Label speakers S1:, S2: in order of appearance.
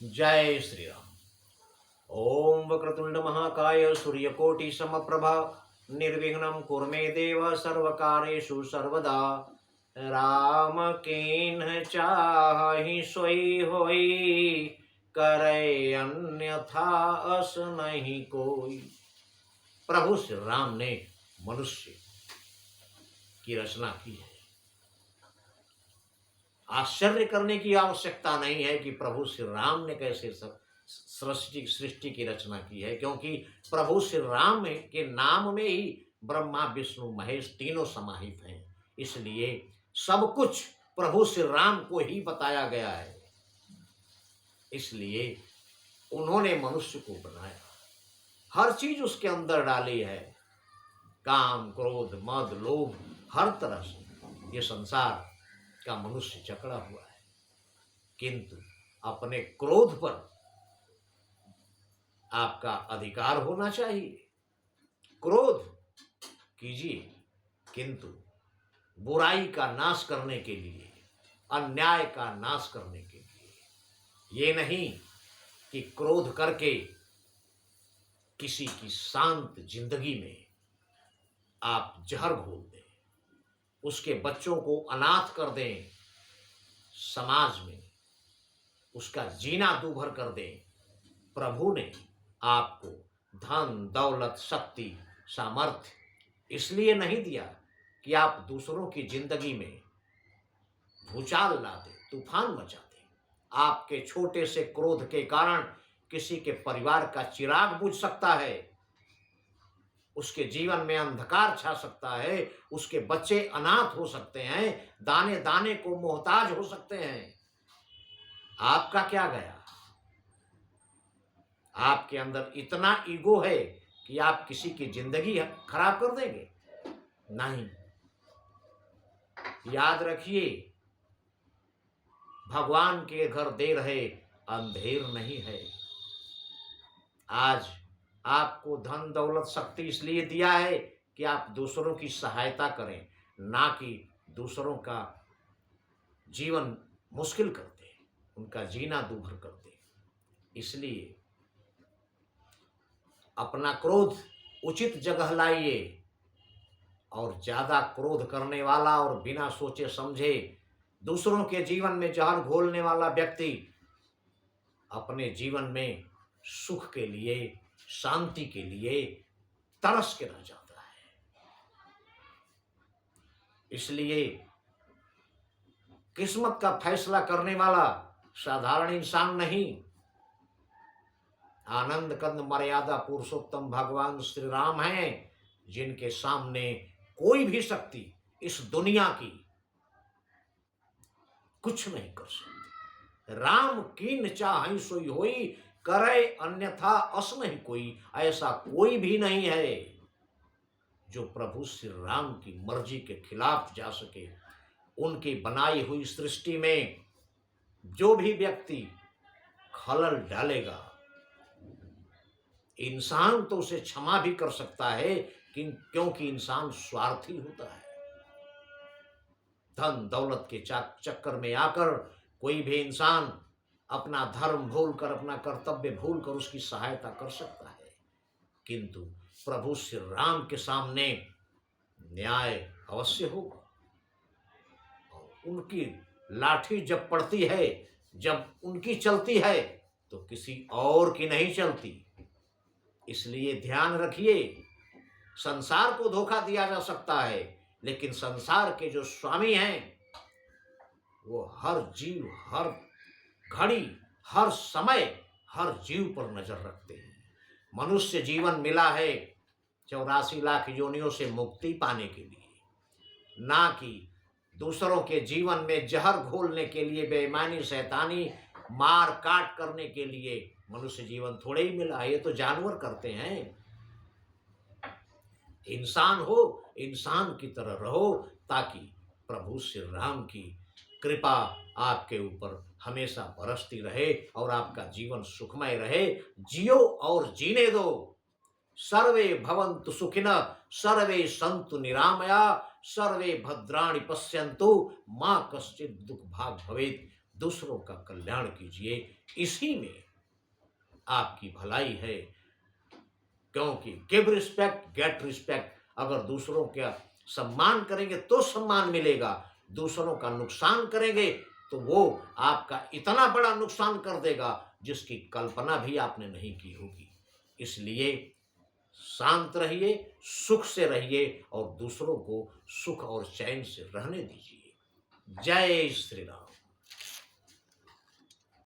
S1: जय श्री राम। ओम वक्रतुंड महाकाय सूर्यकोटि समप्रभा निर्विघ्नं कुरु मे देव सर्वकार्येषु सर्वदा। राम कीन्ह चाहि सोई होई, करे अन्यथा अस नहीं कोई। प्रभु श्री राम ने मनुष्य की रचना की है। आश्चर्य करने की आवश्यकता नहीं है कि प्रभु श्री राम ने कैसे सृष्टि की रचना की है, क्योंकि प्रभु श्री राम के नाम में ही ब्रह्मा विष्णु महेश तीनों समाहित हैं। इसलिए सब कुछ प्रभु श्री राम को ही बताया गया है। इसलिए उन्होंने मनुष्य को बनाया, हर चीज उसके अंदर डाली है। काम क्रोध मद लोभ, हर तरह से ये संसार का मनुष्य जकड़ा हुआ है। किंतु अपने क्रोध पर आपका अधिकार होना चाहिए। क्रोध कीजिए, किंतु बुराई का नाश करने के लिए, अन्याय का नाश करने के लिए। ये नहीं कि क्रोध करके किसी की शांत जिंदगी में आप जहर घोल दें, उसके बच्चों को अनाथ कर दें, समाज में उसका जीना दूभर कर दें। प्रभु ने आपको धन दौलत शक्ति सामर्थ्य इसलिए नहीं दिया कि आप दूसरों की जिंदगी में भूचाल ला दें, तूफान मचा दें। आपके छोटे से क्रोध के कारण किसी के परिवार का चिराग बुझ सकता है, उसके जीवन में अंधकार छा सकता है, उसके बच्चे अनाथ हो सकते हैं, दाने दाने को मोहताज हो सकते हैं। आपका क्या गया? आपके अंदर इतना ईगो है कि आप किसी की जिंदगी खराब कर देंगे? नहीं। याद रखिए, भगवान के घर देर है अंधेर नहीं है। आज आपको धन दौलत शक्ति इसलिए दिया है कि आप दूसरों की सहायता करें, ना कि दूसरों का जीवन मुश्किल कर दे, उनका जीना दूभर कर दे। इसलिए अपना क्रोध उचित जगह लाइए, और ज्यादा क्रोध करने वाला और बिना सोचे समझे दूसरों के जीवन में जहर घोलने वाला व्यक्ति अपने जीवन में सुख के लिए, शांति के लिए तरस के रह जाता है। इसलिए किस्मत का फैसला करने वाला साधारण इंसान नहीं, आनंद कंद मर्यादा पुरुषोत्तम भगवान श्री राम हैं, जिनके सामने कोई भी शक्ति इस दुनिया की कुछ नहीं कर सकती। राम कीन चाहि सोई होई, करे अन्यथा अस नहीं कोई। ऐसा कोई भी नहीं है जो प्रभु श्री राम की मर्जी के खिलाफ जा सके। उनकी बनाई हुई सृष्टि में जो भी व्यक्ति खलल डालेगा, इंसान तो उसे क्षमा भी कर सकता है, क्योंकि इंसान स्वार्थी होता है। धन दौलत के चक्कर में आकर कोई भी इंसान अपना धर्म भूलकर, अपना कर्तव्य भूलकर उसकी सहायता कर सकता है, किंतु प्रभु श्री राम के सामने न्याय अवश्य होगा। और उनकी लाठी जब पड़ती है, जब उनकी चलती है, तो किसी और की नहीं चलती। इसलिए ध्यान रखिए, संसार को धोखा दिया जा सकता है, लेकिन संसार के जो स्वामी हैं वो हर जीव, हर घड़ी, हर समय, हर जीव पर नजर रखते हैं। मनुष्य जीवन मिला है 84 लाख योनियों से मुक्ति पाने के लिए, ना कि दूसरों के जीवन में जहर घोलने के लिए, बेईमानी शैतानी मार काट करने के लिए। मनुष्य जीवन थोड़े ही मिला है, ये तो जानवर करते हैं। इंसान हो, इंसान की तरह रहो, ताकि प्रभु श्री राम की कृपा आपके ऊपर हमेशा बरसती रहे और आपका जीवन सुखमय रहे। जियो और जीने दो। सर्वे भवन्तु सुखिनः, सर्वे सन्तु निरामया, सर्वे भद्राणि पश्यन्तु, मां कश्चित् दुःख भाग् भवेत्। दूसरों का कल्याण कीजिए, इसी में आपकी भलाई है। क्योंकि गिव रिस्पेक्ट गेट रिस्पेक्ट, अगर दूसरों का सम्मान करेंगे तो सम्मान मिलेगा, दूसरों का नुकसान करेंगे तो वो आपका इतना बड़ा नुकसान कर देगा जिसकी कल्पना भी आपने नहीं की होगी। इसलिए शांत रहिए, सुख से रहिए और दूसरों को सुख और चैन से रहने दीजिए। जय श्री राम।